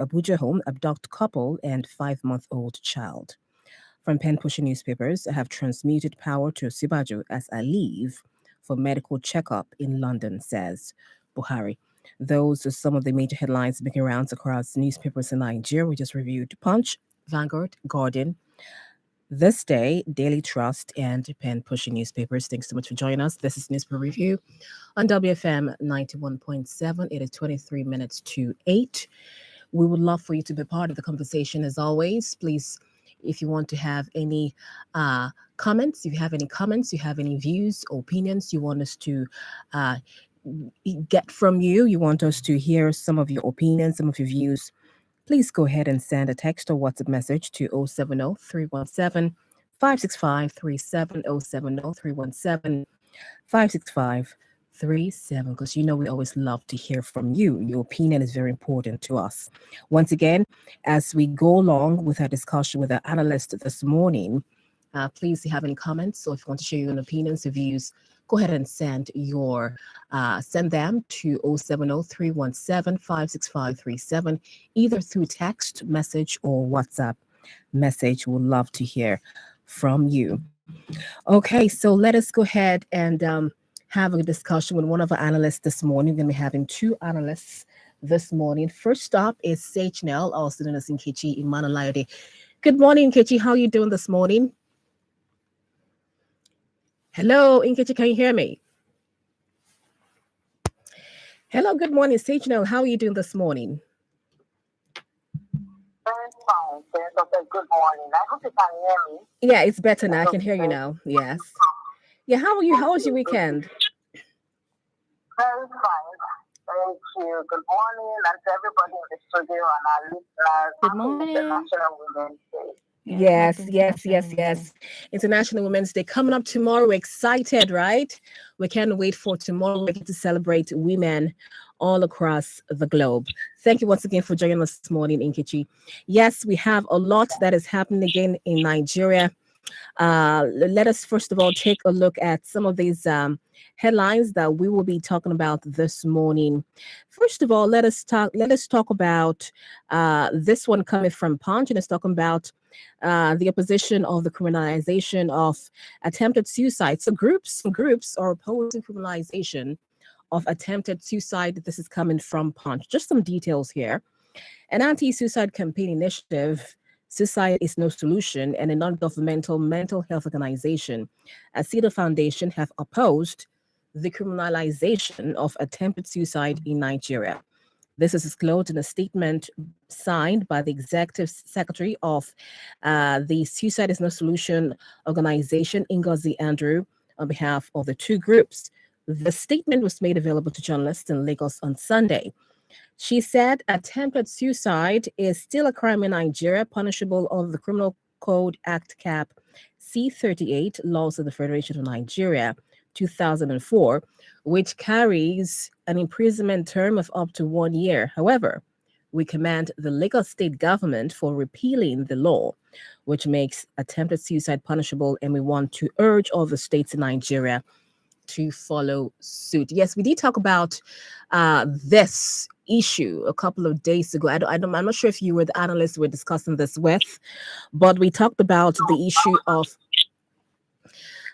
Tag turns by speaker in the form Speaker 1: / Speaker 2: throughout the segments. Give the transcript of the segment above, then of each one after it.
Speaker 1: Abuja home abduct couple and 5-month-old child. From pen pushing newspapers, have transmuted power to Sibaju as I leave for medical checkup in London, says Buhari. Those are some of the major headlines making rounds across newspapers in Nigeria. We just reviewed Punch, Vanguard, Guardian, This Day, Daily Trust, and pen pushing newspapers. Thanks so much for joining us. This is Newspaper Review on WFM 91.7. It is 23 minutes to 8. We would love for you to be part of the conversation as always. Please, if you want to have any comments, you have any views, opinions you want us to get from you, you want us to hear some of your opinions, some of your views, please go ahead and send a text or WhatsApp message to 070 317 56537 070 317 56537, because we always love to hear from you. Your opinion is very important to us. Once again, as we go along with our discussion with our analyst this morning, please, if you have any comments or if you want to share your own opinions or views, go ahead and send them to 070 317 56537, either through text message or WhatsApp message. We'd love to hear from you. Okay, so let us go ahead and have a discussion with one of our analysts this morning. We're going to be having two analysts this morning. First up is Sage Nell, also known as Nkechi Immanuel. Good morning, Nkechi. How are you doing this morning? Hello, Nkechi, can you hear me? Hello, good morning, Sage Nell. How are you doing this morning?
Speaker 2: Very fine. Okay, good morning. I hope you can hear me.
Speaker 1: Yeah, it's better now. I can hear you now. Yes. Yeah, how are you? How was your weekend?
Speaker 2: Very fine. Thank you. Good morning, and to everybody in the studio and our listeners.
Speaker 3: Good morning.
Speaker 2: International Women's Day.
Speaker 1: Yes. International Women's Day coming up tomorrow. We're excited, right? We can't wait for tomorrow. We get to celebrate women all across the globe. Thank you once again for joining us this morning, Nkechi. Yes, we have a lot that is happening again in Nigeria. Let us first of all take a look at some of these headlines that we will be talking about this morning. First of all, let us talk about this one coming from Punch, and it's talking about the opposition of the criminalization of attempted suicide. So groups are opposing criminalization of attempted suicide. This is coming from Punch. Just some details here. An anti-suicide campaign initiative, Suicide is No Solution, and a non-governmental mental health organization, Acedo Foundation, have opposed the criminalization of attempted suicide in Nigeria. This is disclosed in a statement signed by the executive secretary of the Suicide is No Solution organization, Ngozi Andrew, on behalf of the two groups. The statement was made available to journalists in Lagos on Sunday. She said attempted suicide is still a crime in Nigeria, punishable under the Criminal Code Act Cap C-38, Laws of the Federation of Nigeria, 2004, which carries an imprisonment term of up to 1 year. However, we commend the Lagos state government for repealing the law, which makes attempted suicide punishable, and we want to urge all the states in Nigeria to follow suit. Yes, we did talk about this issue a couple of days ago. I'm not sure if you were the analyst we're discussing this with, but we talked about the issue of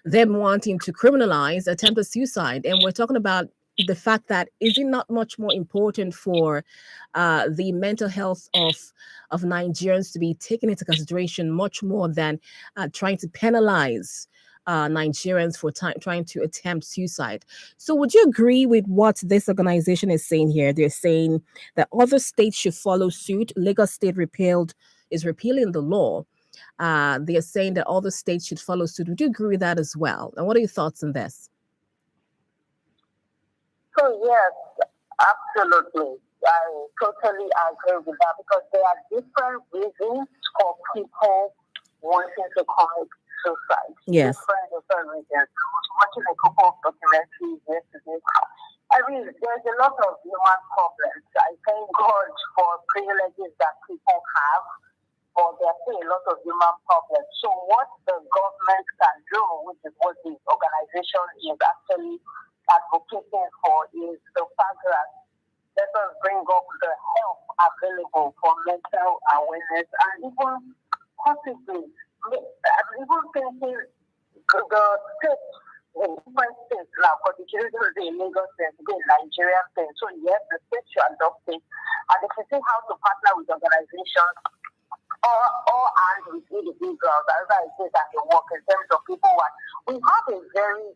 Speaker 1: them wanting to criminalize attempted suicide, and we're talking about the fact that is it not much more important for the mental health of Nigerians to be taken into consideration much more than trying to penalize Nigerians for trying to attempt suicide. So would you agree with what this organization is saying here? They're saying that other states should follow suit. Lagos State is repealing the law. They are saying that other states should follow suit. Would you agree with that as well? And what are your thoughts on this?
Speaker 2: So yes, absolutely. I totally agree with that, because there are different reasons for people wanting to commit suicide.
Speaker 1: Yes.
Speaker 2: Different reasons. I was watching a couple of documentaries yesterday. I mean, there's a lot of human problems. I thank God for privileges that people have, but there's still a lot of human problems. So what the government can do, which is what the organization is actually advocating for, is the fact that let us bring up the help available for mental awareness and even possibly even thinking the states, in different states now, for the children in Lagos and the Nigerian thing. So yes, the states should adopt it, and they can see how to partner with organizations or and with individuals, as I say, that they work in terms of people. We have a very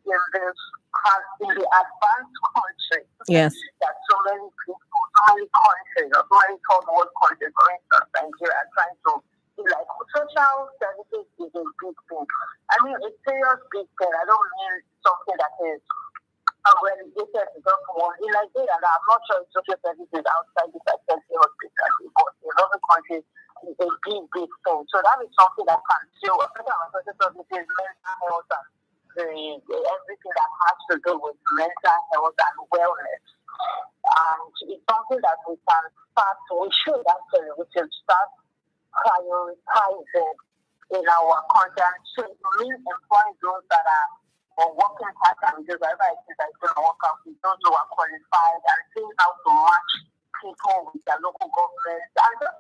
Speaker 2: in the advanced country.
Speaker 1: Yes.
Speaker 2: That so many people, so many countries, or so many third world countries, for instance, Nigeria, are trying to be like social services is a big thing. I mean, it's a serious big thing. I don't mean something that is relegated to just one. In Nigeria, I'm not sure if social services outside this assembly hospital, but in other countries, it's a big thing. So that is something that can show social services, mental health, and everything that has to do with mental health and wellness. And it's something that we should start prioritizing in our content. So it means employing those that are working part-time, because whatever it is that going to work out with those who are qualified, and seeing how to match people with their local governments, and just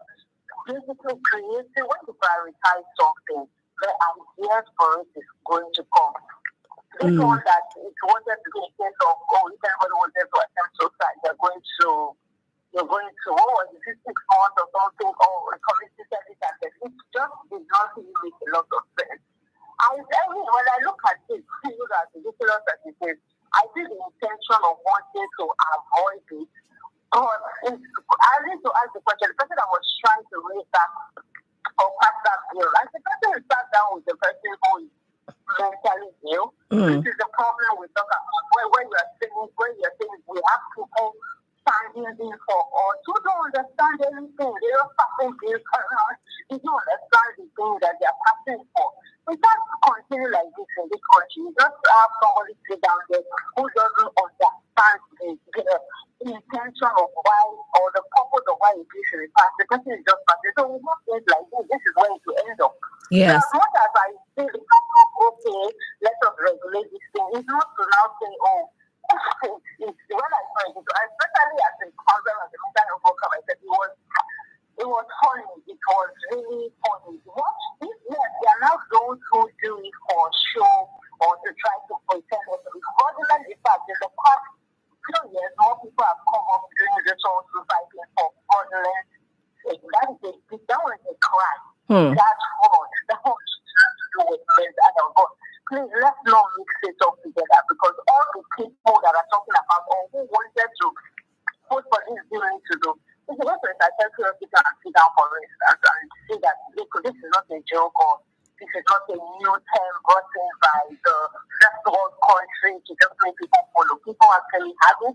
Speaker 2: basically creating, when you prioritize something, the ideas for it is going to come. This one that it wanted to be a case of, if anybody wanted to attempt suicide, you're going to, what was it, 6 months or something, or a community service, and it just did not really make a lot of sense. When I look at it, as ridiculous as it is, I see the intention of wanting to avoid it. But I need to ask the question, the person that was trying to raise that or pass that bill, and the person sat down with the person who is mentally ill. This is the problem we talk about. When you're saying we have people standing in for us who don't understand anything. They don't passing bills around. They don't understand the things that they are passing for. We can't continue like this in this country. You just have somebody sit down there who doesn't understand the intention of why, or the purpose of why it should be passed. The person is just passing. So we don't think like this. This is where it will end up.
Speaker 1: Yes.
Speaker 2: So as much as I say, okay, let us regulate this thing, it's not to now say, it's when I saw it, especially as a cousin of the mental health worker, I said it was funny. It was really funny. They are now those who do it for show or to try to pretend or to be fraudulent. In fact, in the past 2 years, more people have come up doing this whole society for fraudulent. That was a crime. That's fraud. That was to do with mental health. But please, let's not mix it up together, because all the people that are talking about or who wanted to put for this doing to do, if you go to a psychiatric hospital and sit down, for instance, and see that this is not a joke, or this is not a new term brought in by the first world country to just make people follow. People actually have it,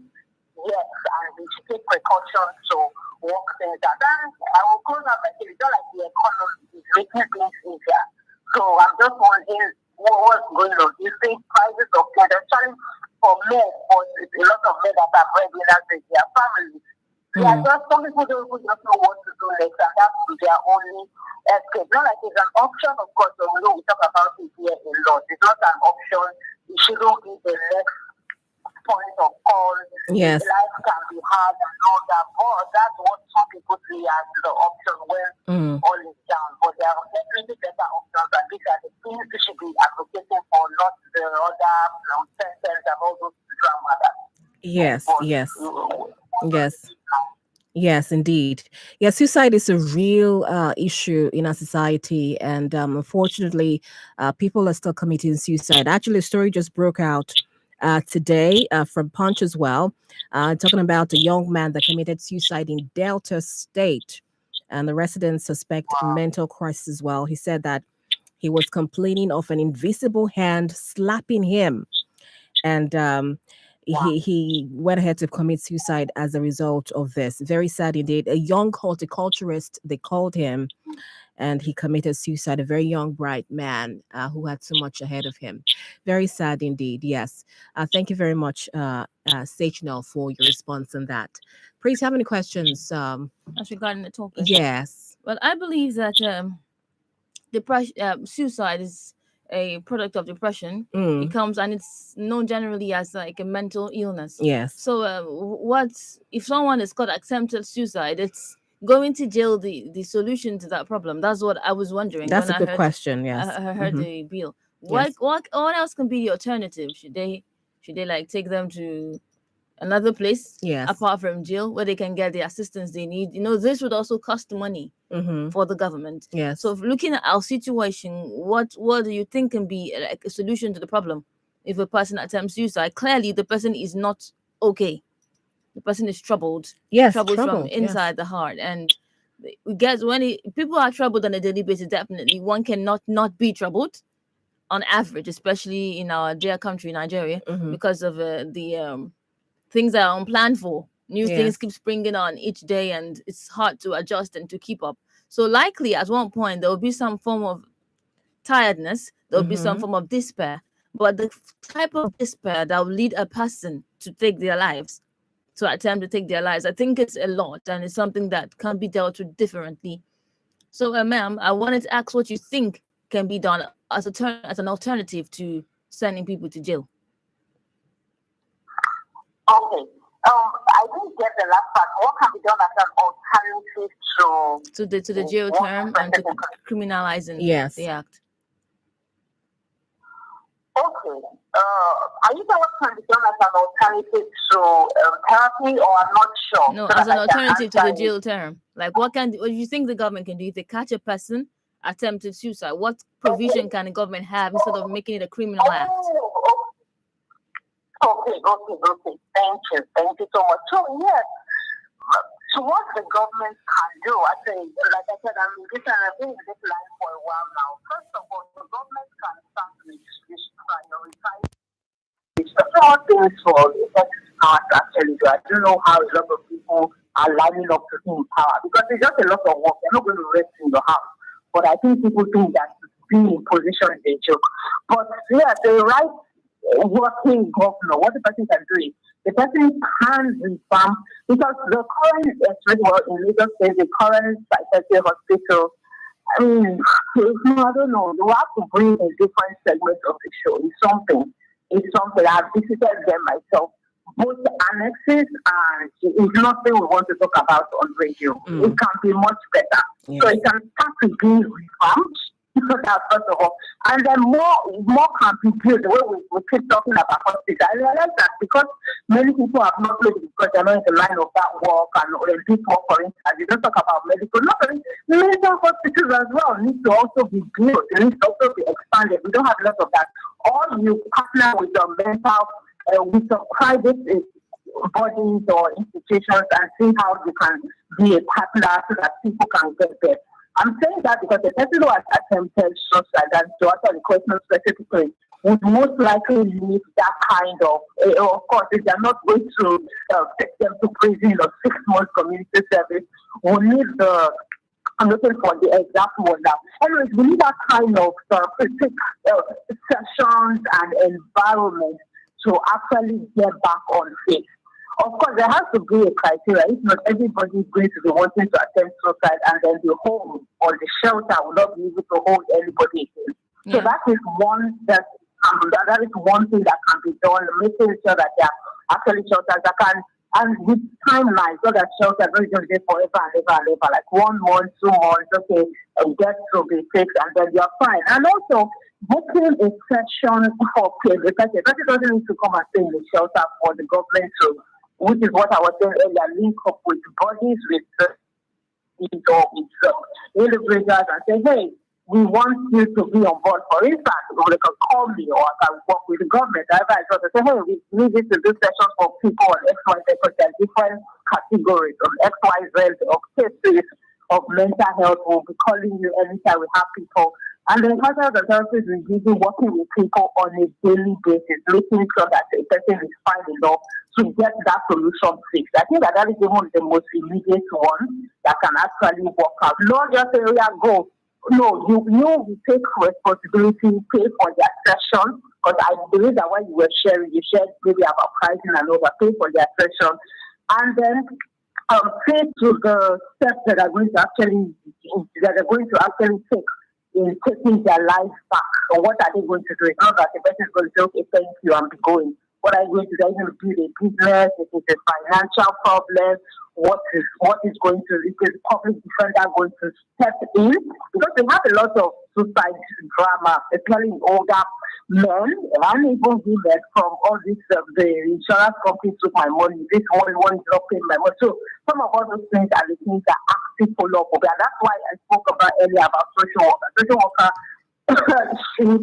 Speaker 2: yes, and we should take precautions to work things out. And I will close out by saying it's not like the economy is making things easier. So I'm just wondering what's going on. You think prices of food, especially for men, or a lot of men that are breadwinners in their families, there are just some people who just know what to do next, and that's their only escape. Not like it's an option, of course, but we know we talk about it here a lot. It's not an option. It shouldn't be the next point of call.
Speaker 1: Yes.
Speaker 2: Life can be hard and all that, but that's what some people see as the option when all is down. But there are definitely better options, and these are the things we should be advocating for, not the other sentence and all those drama.
Speaker 1: Yes, indeed. Yeah, suicide is a real issue in our society, and unfortunately, people are still committing suicide. Actually, a story just broke out today from Punch as well, talking about a young man that committed suicide in Delta State, and the residents suspect mental crisis as well. He said that he was complaining of an invisible hand slapping him, and he went ahead to commit suicide as a result of this. Very sad indeed. A young horticulturist, they called him, and he committed suicide. A very young, bright man who had so much ahead of him. Very sad indeed. Yes. Thank you very much, Sachnell, for your response on that. Please, have any questions?
Speaker 3: As regarding the topic.
Speaker 1: Yes.
Speaker 3: Well, I believe that suicide is a product of depression. It comes, and it's known generally as like a mental illness.
Speaker 1: Yes.
Speaker 3: So what if someone is called attempted suicide? It's going to jail the solution to that problem? That's what I was wondering.
Speaker 1: That's
Speaker 3: when
Speaker 1: a good question. Yes.
Speaker 3: I heard the bill.
Speaker 1: Yes.
Speaker 3: What else can be the alternative? Should they like take them to another place
Speaker 1: Yes.
Speaker 3: apart from jail where they can get the assistance they need? This would also cost money for the government.
Speaker 1: Yes.
Speaker 3: So looking at our situation, what do you think can be like a solution to the problem? If a person attempts suicide, clearly the person is not okay. The person is troubled.
Speaker 1: Yes,
Speaker 3: troubled from inside
Speaker 1: yes.
Speaker 3: the heart. And we get people are troubled on a daily basis, definitely. One cannot not be troubled on average, especially in our dear country, Nigeria, because of the things that are unplanned for. New things keep springing on each day, and it's hard to adjust and to keep up. So likely at one point there will be some form of tiredness, there will be some form of despair. But the type of despair that will lead a person to take their lives, to attempt to take their lives, I think it's a lot, and it's something that can be dealt with differently. So, ma'am, I wanted to ask what you think can be done as an alternative to sending people to jail.
Speaker 2: Okay. I didn't get the last part. What can be done as an alternative
Speaker 3: to the jail term and to criminalizing the act?
Speaker 2: Okay. Are you saying what can be done as an alternative to therapy, or I'm not sure?
Speaker 3: No, as an alternative to the jail term. Like, what do you think the government can do if they catch a person attempted suicide? What provision can the government have instead of making it a criminal act?
Speaker 2: Okay. Thank you so much. So yes, so what the government can do, I think, like I said, I've been in this line for a while now. First of all, the government can start with prioritize several things for effective power to actually do. I don't know how a lot of people are lining up to be in power, because it's just a lot of work. You're not going to rest in your house. But I think people think that being in position is a joke. But yeah, the right working governor, what the person can do is the person can revamp, because the current, especially in Lagos State, the current psychiatric hospital, I mean, I don't know, you have to bring a different segment of the show. It's something I've visited them myself. Both annexes, and it's nothing we want to talk about on radio. It can be much better. Yeah. So it can start to be revamped. That's first of all. And then more can be built. The way we keep talking about hospitals, I realize that because many people have not played, because they're not in the line of that work, and people, for instance, you don't talk about medical, not only mental hospitals as well need to also be built. They need to also be expanded. We don't have a lot of that. Or you partner with your mental, with some private bodies or institutions, and see how you can be a partner so that people can get there. I'm saying that because the person who has attempted suicide, and to answer the question specifically, would most likely need that kind of course, if they're not going to take them to prison or 6 months community service, we need I'm looking for the exact one now. Anyways, we need that kind of therapeutic sessions and environment to actually get back on faith. Of course, there has to be a criteria. If not, everybody is going to be wanting to attempt suicide, and then the home or the shelter will not be able to hold anybody again. Yeah. So that is one that is one thing that can be done, making sure that there are actually shelters that can, and with timelines, so that shelters don't just be forever and ever, like 1 month, 2 months, okay, get to be fixed, and then you're fine. And also, booking a session for care, because the person doesn't need to come and stay in the shelter for the government to, which is what I was saying earlier, link up with bodies, with individuals, and say, hey, we want you to be on board. For instance, they can call me, or I can work with the government. However, I sort of say, hey, we need to do sessions for people on XYZ, because there are different categories of XYZ, of cases of mental health. We'll be calling you anytime we have people. And then cultural authorities is usually working with people on a daily basis, making sure that the person is fine enough to get that solution fixed. I think that is even the most immediate one that can actually work out. Not just say, yeah, go. No, you take responsibility, pay for their session, because I believe that when you were sharing, you shared maybe about pricing and over, pay for their session, and then pay to the steps that are going to actually take in taking their lives back. So what are they going to do? It's not that the person is going to say, okay, thank you, I'm going. What are you going to do? Are you going to build a business? If it's a financial problem, what is going to, is the public defender going to step in? Because we have a lot of suicide drama, especially in older men and even women from all this, the insurance companies took my money, this one is not paying my money. So some of all those things are the things that actually follow up. And that's why I spoke about earlier about social worker. Social worker is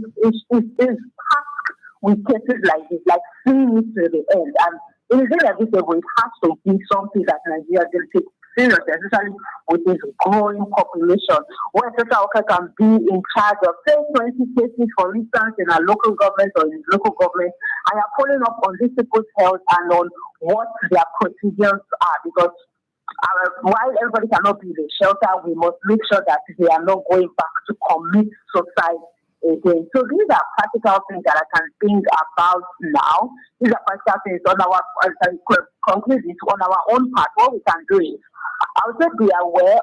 Speaker 2: tasked with cases like this, like seeing it to the end. And it is inevitable. It has to be something that Nigeria will take seriously, especially with this growing population, where social worker can be in charge of, say, 20 cases, for instance, in a local government or in local government, and you're following up on these people's health and on what their procedures are. Because while everybody cannot be in the shelter, we must make sure that they are not going back to commit suicide again. So these are practical things that I can think about now. These are practical things on our, conclude it on our own part. What we can do is, I would say be aware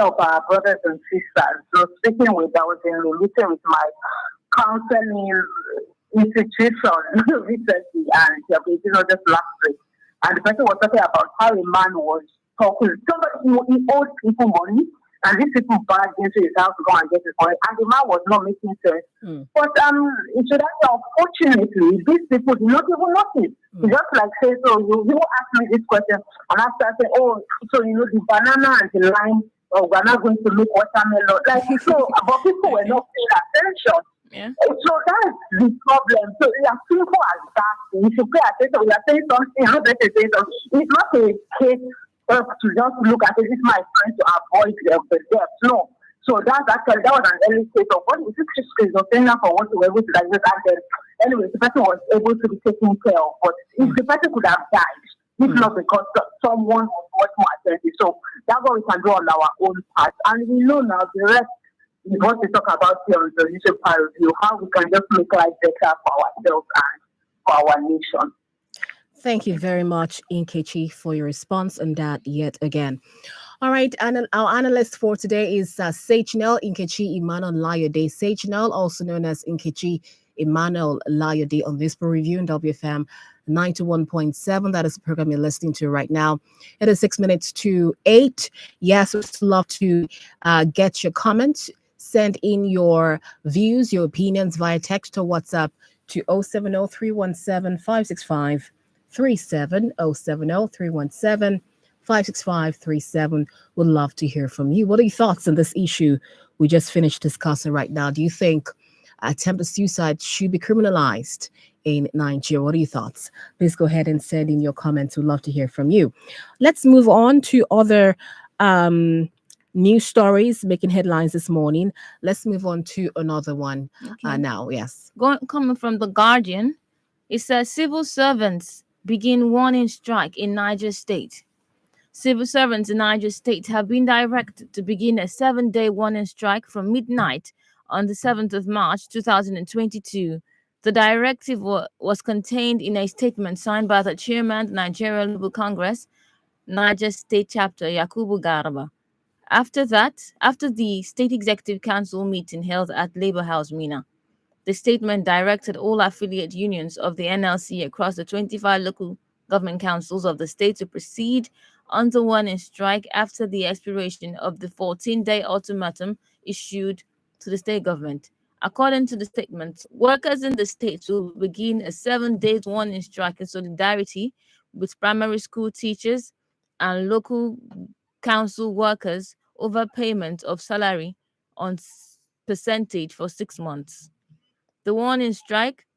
Speaker 2: of our brothers and sisters. So speaking with, I was in a meeting with my counseling institution recently, and just last week. And the person was talking about how a man was talking. Somebody, he owed people money, and these people barged into his house to go and get his money, and the man was not making sense. But it should have, unfortunately, these people do not even notice. It's just like say, so you ask me this question, and after I say, oh, so the banana and the lime, we're not going to make watermelon. Like so, but people were not paying attention.
Speaker 3: Yeah.
Speaker 2: So that's the problem. So it's as simple as that. You should pay attention. We are saying something, I'm not going to say something. It's not a case to just look at it. This is my friend to avoid the debt. No. So that was an early stage of what is this schizophrenia for what we were able to diagnose. And then anyway, the person was able to be taken care of. But if the person could have died, if not because someone was much more attentive. So that's what we can do on our own part. And we know now the rest is what we talk about here on the YouTube review, how we can just make life better for ourselves and for our nation.
Speaker 1: Thank you very much, Nkechi, for your response on that yet again. All right, and our analyst for today is Sachnel Nkechi Emmanuel Layode. Sachnel, also known as Nkechi Emmanuel Layode, on this review in WFM 91.7. That is the program you're listening to right now. It is 6 minutes to 8. Yes, we'd love to get your comments. Send in your views, your opinions via text or WhatsApp to 070-317-565. 370-317-56537. Would love to hear from you. What are your thoughts on this issue we just finished discussing right now? Do you think attempted suicide should be criminalized in Nigeria? What are your thoughts? Please go ahead and send in your comments. We'd love to hear from you. Let's move on to other news stories making headlines this morning. Let's move on to another one now. Yes.
Speaker 3: Coming from The Guardian, it says civil servants begin warning strike in Niger State. Civil servants in Niger State have been directed to begin a 7-day warning strike from midnight on the 7th of March 2022. The directive was contained in a statement signed by the chairman of the Nigerian Labour Congress, Niger State Chapter, Yakubu Garba. After the State Executive Council meeting held at Labour House, Mina, the statement directed all affiliate unions of the NLC across the 25 local government councils of the state to proceed on the warning strike after the expiration of the 14-day ultimatum issued to the state government. According to the statement, workers in the state will begin a 7-day warning strike in solidarity with primary school teachers and local council workers over payment of salary on percentage for 6 months. The warning strike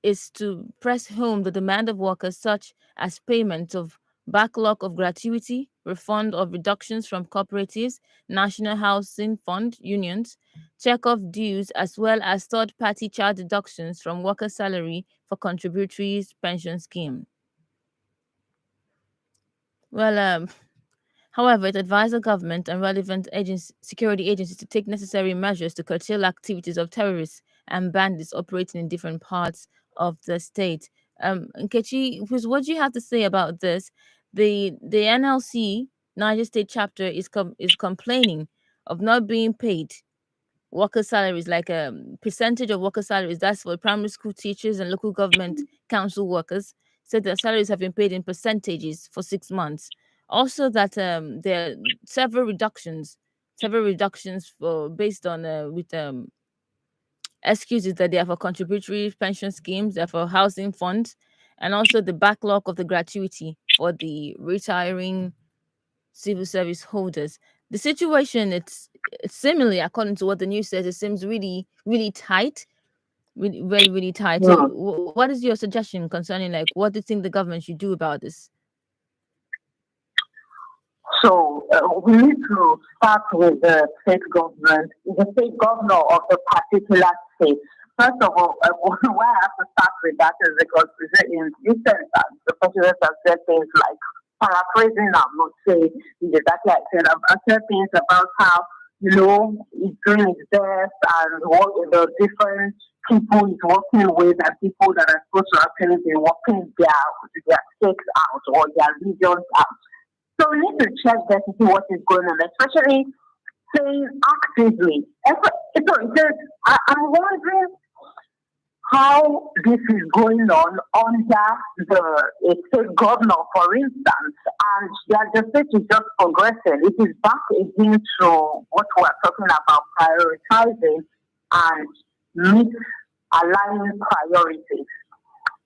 Speaker 3: is to press home the demand of workers, such as payment of backlog of gratuity, refund of reductions from cooperatives, National Housing Fund unions, check-off dues, as well as third-party child deductions from workers' salary for contributory pension scheme. Well, however, it advised the government and relevant security agencies to take necessary measures to curtail activities of terrorists and bandits operating in different parts of the state. Nkechi, what do you have to say about this? The NLC Niger State chapter is complaining of not being paid worker salaries, like a percentage of worker salaries. That's for primary school teachers and local government council workers. Said their salaries have been paid in percentages for 6 months. Also, that there are several reductions for based on with excuses that they are for contributory pension schemes, they're for housing funds, and also the backlog of the gratuity for the retiring civil service holders. The situation, it's similarly, according to what the news says, it seems really, really tight, really, very, really tight. So, what is your suggestion concerning, like, what do you think the government should do about this?
Speaker 2: So we need to start with the state government, the state governor of the particular state. First of all, why I have to start with that is because in recent times, the president has said things like, paraphrasing, I'm not saying exactly like I said, I've said things about how, he's doing his best and what the different people he's working with and people that are supposed to actually be working their states out or their regions out. So we need to check that to see what is going on, especially saying actively. I'm wondering how this is going on under the state governor, for instance, and the state is just progressing. It is back again to what we're talking about, prioritizing and aligning priorities.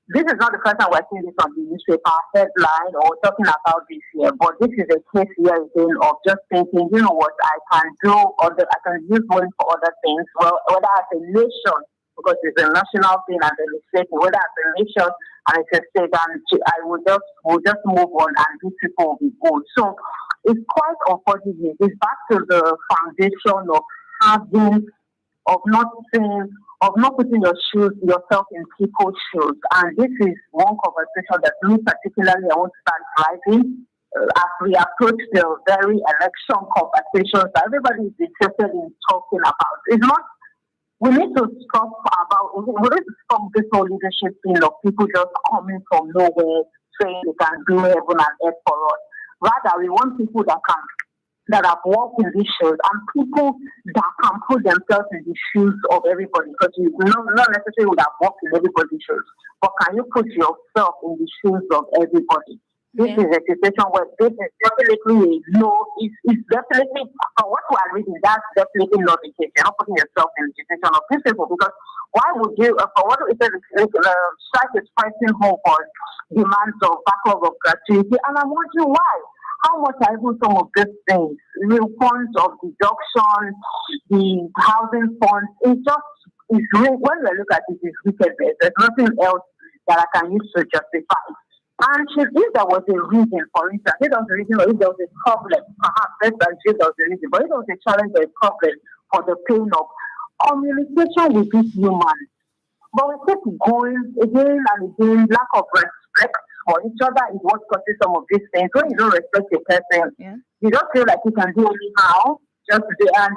Speaker 2: This is not the first time we're seeing this on the newspaper headline or talking about this here, but this is a case here again of just thinking, you know what, I can do, I can use money for other things, well, whether as a nation, because it's a national thing and then it's state, whether as a nation and it's a state, and we'll just move on and these people will be good. So it's quite unfortunate. It's back to the foundation of not putting yourself in people's shoes. And this is one conversation that me particularly I want to start driving as we approach the very election conversations that everybody is interested in talking about. It's not. We need to stop this whole leadership thing of people just coming from nowhere saying they can do heaven and earth for us. Rather, we want people that have walked in these shoes and people that can put themselves in the shoes of everybody, because you not necessarily would have walked in everybody's shoes, but can you put yourself in the shoes of everybody? This is a situation where this is definitely it's definitely, for what we are reading, that's definitely not the case. You're not putting yourself in the situation of these people, because why would you, for what it says, strike is pricing home for demands of backlog of gratuity, and I'm wondering why. How much are even some of these things? The funds of deduction, the housing funds, when we look at it, it's wickedness. There's nothing else that I can use to justify. And if there was a reason, for instance, if there was a reason or if there was a problem, perhaps let's assume there was a reason, but if there was a challenge or a problem for the pain of communication with these humans. But we keep going again and again, lack of respect for each other is what causes some of these things. When you don't respect a person, you don't feel like you can do anyhow, and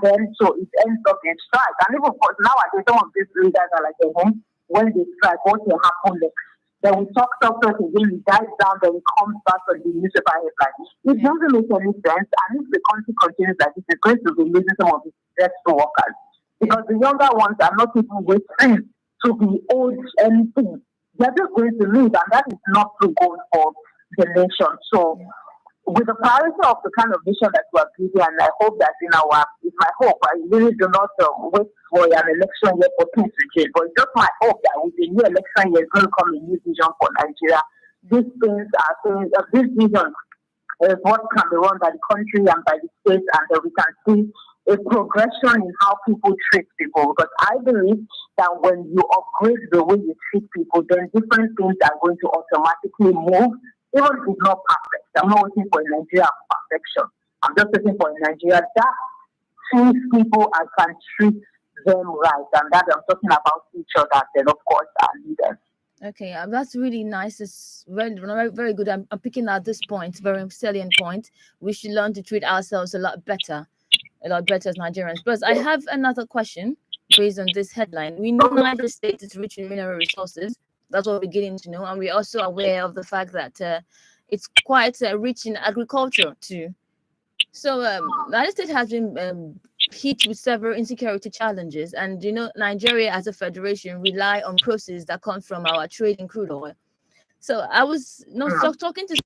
Speaker 2: then so it ends up in strike. And even nowadays, some of these leaders are like, when they strike, what will happen next? Then we talk again, he dies down, then he comes back on the newspaper headline. It doesn't make any sense, and if the country continues like this, it's going to be losing some of its best workers. Because the younger ones are not even waiting to be owed anything. They're just going to leave, and that is not too good for the nation. So, with the priority of the kind of nation that we are building, and I hope that it's my hope, I really do not wait for an election year for things to change, but it's just my hope that with the new election year, it's going to come a new vision for Nigeria. These things are things, this vision is what can be run by the country and by the state, and then we can see a progression in how people treat people, because I believe that when you upgrade the way you treat people, then different things are going to automatically move, even if it's not perfect. I'm not waiting for a Nigeria perfection. I'm just waiting for a Nigeria that treats people and can treat them right, and that I'm talking about each other, then of course our leaders.
Speaker 3: Okay, that's really nice. It's very, very, very good. I'm picking out this point, very salient point. We should learn to treat ourselves a lot better as Nigerians. But I have another question based on this headline. We know Niger State is rich in mineral resources. That's what we're getting to know. And we're also aware of the fact that it's quite rich in agriculture too. So Niger State has been hit with several insecurity challenges. And Nigeria as a federation rely on proceeds that come from our trade in crude oil. So I was not talking to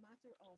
Speaker 1: matter of